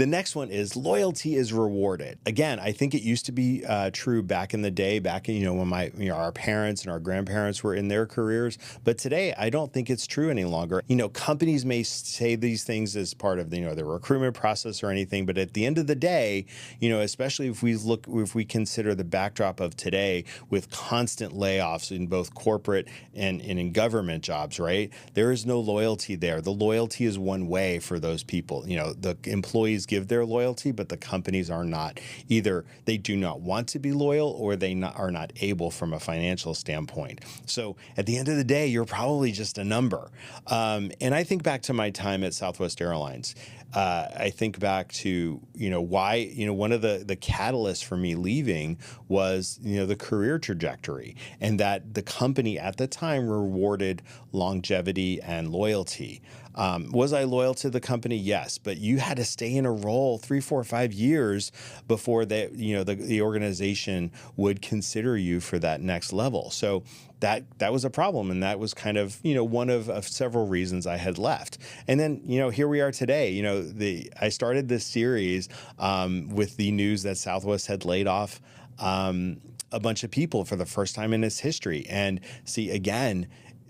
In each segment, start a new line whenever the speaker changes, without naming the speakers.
The next one is loyalty is rewarded. Again, I think it used to be true back in the day, back in, when our parents and our grandparents were in their careers. But today, I don't think it's true any longer. Companies may say these things as part of the recruitment process or anything, but at the end of the day, especially if we consider the backdrop of today with constant layoffs in both corporate and in government jobs, right? There is no loyalty there. The loyalty is one way for those people. The employees give their loyalty, but the companies are not. Either they do not want to be loyal or they are not able from a financial standpoint. So at the end of the day, you're probably just a number. And I think back to my time at Southwest Airlines. I think back to, why, one of the catalysts for me leaving was, the career trajectory, and that the company at the time rewarded longevity and loyalty. Was I loyal to the company? Yes, but you had to stay in a role 3, 4, 5 years before the organization would consider you for that next level. So that was a problem, and that was kind of one of several reasons I had left. And then here we are today. I started this series with the news that Southwest had laid off a bunch of people for the first time in its history, and see again.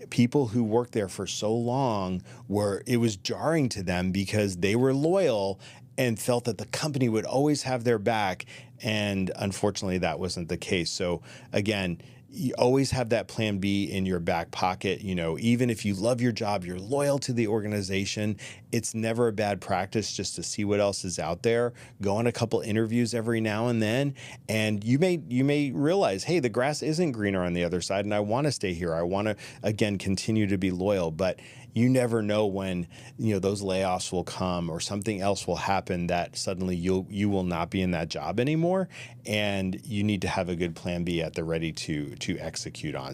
People who worked there for so long it was jarring to them because they were loyal and felt that the company would always have their back. And unfortunately, that wasn't the case. So again, you always have that plan B in your back pocket. Even if you love your job, you're loyal to the organization. It's never a bad practice just to see what else is out there. Go on a couple interviews every now and then, and you may realize, hey, the grass isn't greener on the other side, and I want to stay here. I want to again continue to be loyal, but you never know when those layoffs will come or something else will happen that suddenly you will not be in that job anymore, and you need to have a good plan B at the ready to execute on.